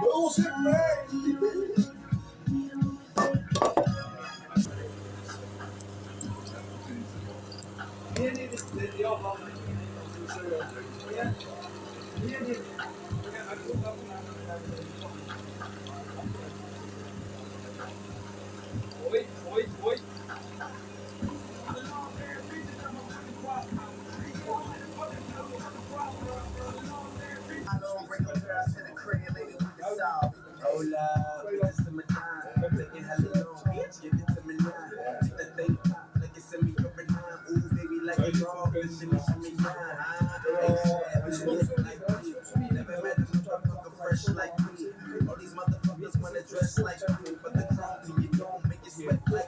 Bullshit, man. Hola, bitches to my time. Taking hella long, bitch, give it to me now. Take that thing pop like it's in me over nine. Ooh, baby, like a dog, this shit is me down. Hey, bitch, look like me. Never met a motherfucker fresh like me. All these motherfuckers wanna dress like me, but the chrome to your dome make you sweat like